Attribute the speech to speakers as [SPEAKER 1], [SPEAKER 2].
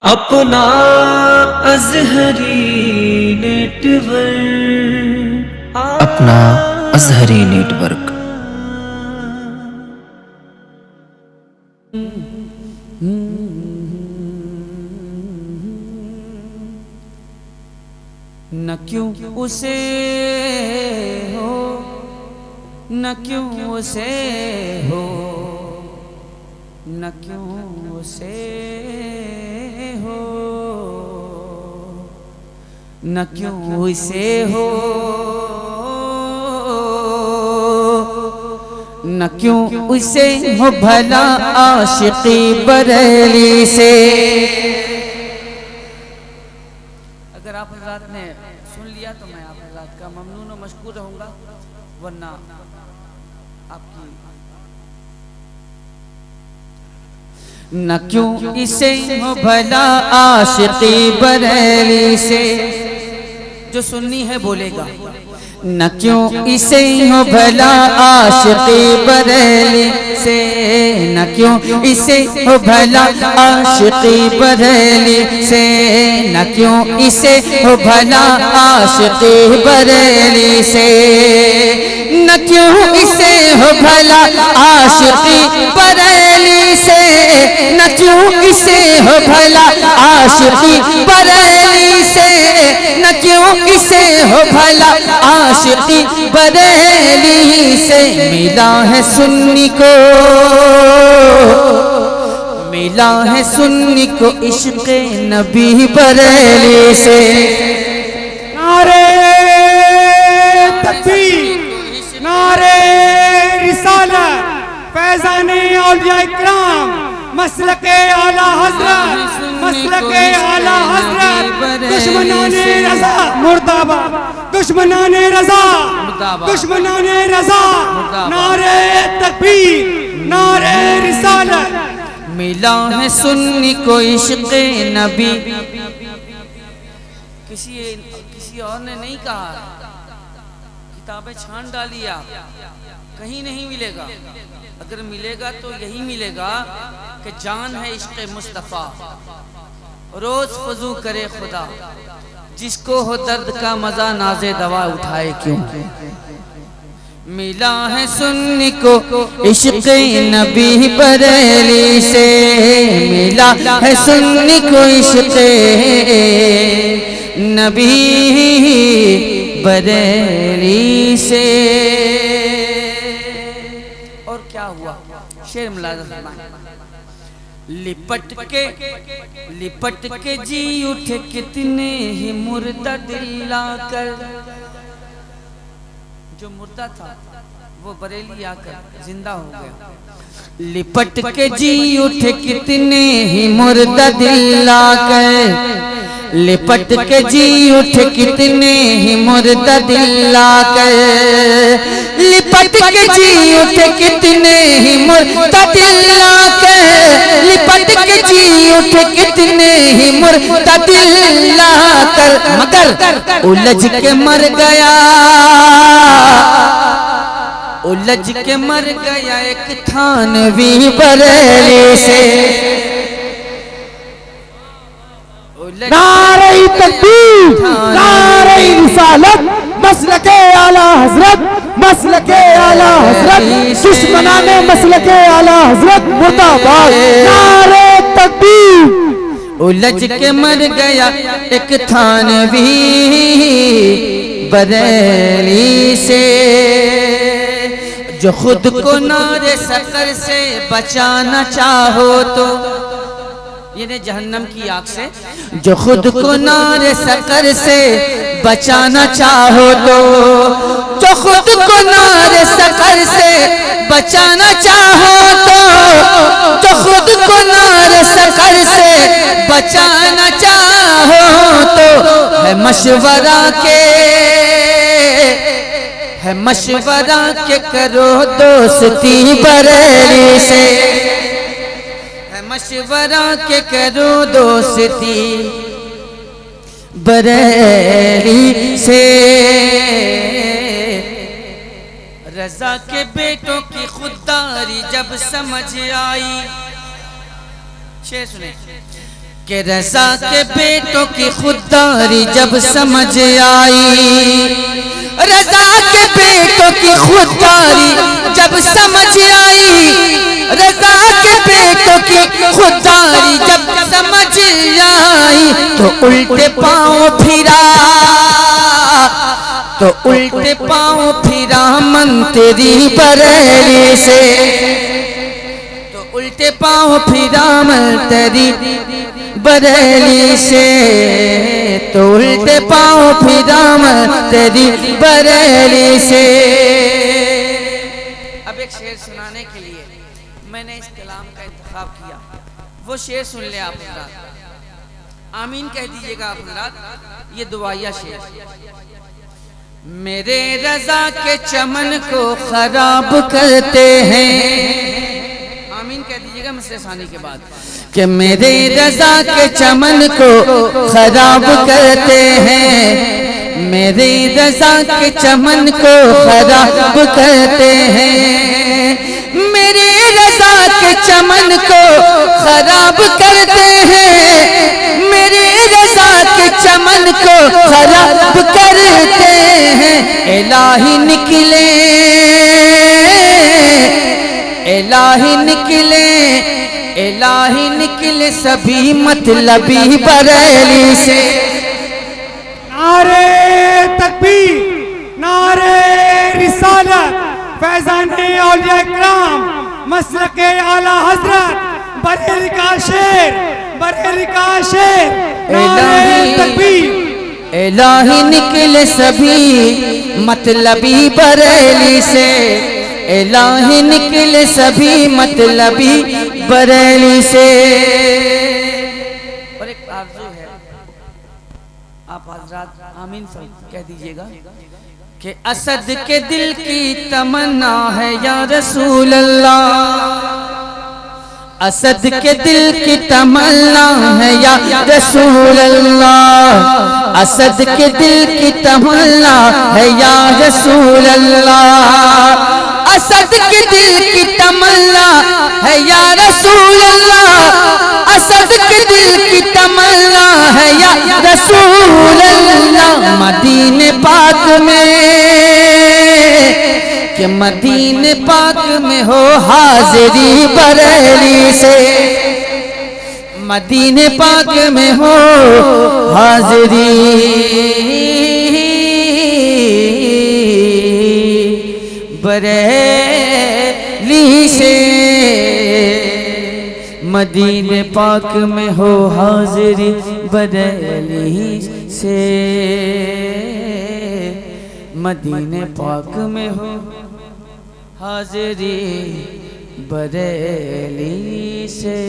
[SPEAKER 1] अपना अज़हरी नेटवर्क,
[SPEAKER 2] अपना अज़हरी नेटवर्क।
[SPEAKER 3] न क्यों उसे हो, न क्यों उसे हो, न क्यों उसे हो, न क्यों उसे हो, न क्यों उसे हो भला आशिकी बरेली से। अगर आप हज़रात ने सुन लिया तो मैं आप हज़रात का ममनून और मशकूर रहूँगा, वरना आपकी न क्यों इसे हो भला आशिकी बरेली से। जो सुन्नी है बोलेगा न क्यों इसे हो भला आशिकी बरेली से, न क्यों इसे हो भला आशिकी बरेली से, न क्यों इसे हो भला आशिकी बरेली से, न क्यों इसे हो भला आशिकी बरेली से, न क्यों इसे हो भला आशिकी बरेली से, न क्यों इसे हो भला आशिकी बरेली से। मिला है सुन्नी को, मिला है सुन्नी को इश्क़े नबी बरेली से।
[SPEAKER 4] नारे तकबीर, नारे रिसालत, फैज़ाने औलिया इकराम, मसलके आला हज़रत, मसलके आला हज़रत, दुश्मनाने रज़ा मुर्दाबाद, दुश्मनाने रज़ा, दुश्मनाने रज़ा, नारे तकबीर, नारे रिसालत।
[SPEAKER 3] मिला है सुन्नी को इश्क़े नबी। किसी और ने नहीं कहा, किताबें छान डाली आप, कहीं नहीं मिलेगा। अगर मिलेगा तो यही मिलेगा कि जान है इश्क़े मुस्तफ़ा, रोज फजू करे खुदा, जिसको हो दर्द का मजा नाज़े दवा उठाए क्यों। मिला है सुन्नी को इश्क़े नबी बरेली से, मिला है सुन्नी को इश्क़े नबी बरेली से। और क्या हुआ शेर मुलाज़ा फरमाएं। लिपट के जी उठे कितने ही मुर्दा दिल लाकर। जो मुर्दा था वो बरेली आकर जिंदा हो गया। लिपट के जी उठे कितने ही मुर्दा दिल लाकर, लिपट के जी उठे कितने ही मुर्दा दिल लाकर, लिपट के जी उठे कितने ही मुर्दा दिल लाकर, लिपट के जी उठे कितने ही मुर्दा दिल लाकर, मगर उलझ के मर गया, उलझ के मर गया एक थानवी बरेली से।
[SPEAKER 4] नारे तकबीर, नारे रिसालत, मसलके आला हज़रत, मसलके आला हज़रत, दुश्मनाने मसलके आला हज़रत मुर्दाबाद। नारे तकबीर।
[SPEAKER 3] उलझ के मर गया एक थानवी बरेली से, जो खुद को नारे सकर से बचाना चाहो तो, ये जहन्नम की आग से, जो खुद को नारे सकर से बचाना चाहो तो, जो खुद को नारे सकर से बचाना चाहो तो, जो खुद को नारे सकर से बचाना चाहो तो, है मशवरा के, है मशवरा के करो दोस्ती बरेली से, है मशवरा के करो दोस्ती बरेली से। रज़ा के बेटों की खुददारी जब समझ आई, शेर सुने, कि रजा के बेटों की खुददारी जब समझ आई, रजा के बेटों की खुददारी जब समझ आई, रजा के बेटों की खुददारी जब समझ आई, तो उल्टे पांव फिरा, तो उल्टे पांव फिरा मन तेरी बरेली से, तो उल्टे पांव फिरा मन तेरी बरेली से, तो उल्टे पांव फिरा मन तेरी बरेली से। अब एक शेर सुनाने के लिए मैंने इस कलाम का इंतखाब किया, वो शेर सुन ले आप हज़रात, आमीन कह दीजिएगा आप हज़रात। ये दुआया शेर, मेरे रजा के चमन को खराब करते हैं, आमीन कह दीजिएगा मुझसे सानी के बाद, कि मेरे रजा के चमन को खराब करते हैं, मेरे रजा के चमन को खराब करते हैं, मेरे रजा के चमन को खराब करते हैं, मेरे रजा के चमन को खराब करते हैं। इलाही निकले, इलाही निकले, इलाही निकले सभी मतलबी बरेली से।
[SPEAKER 4] नारे तकबीर, नारे रिसालत, फैज़ाने औलिया इकराम, मसलके आला हजरत, बरेली का शेर, बरेली का शेर। नारे तकबीर,
[SPEAKER 3] इलाही निकले सभी मतलबी बरेली से, इलाही निकले सभी मतलबी बरेली से। और एक आरज़ू है, आप हज़रात आमीन कह दीजिएगा कि असद के दिल की तमन्ना है या रसूल अल्लाह, असद के दिल की तमन्ना है या रसूल अल्लाह, असद के दिल की तमन्ना है या रसूल अल्लाह, असद के दिल की तमन्ना है या रसूल अल्लाह, असद के दिल की तमन्ना है या रसूल अल्लाह। मदीने पाक में, कि मदीने पाक में हो हाजिरी बरेली से, मदीने पाक में हो हाजिरी बरेली से, मदीने पाक में हो हाजिरी बरेली से, मदीने पाक में हो हाजिरी बरेली से।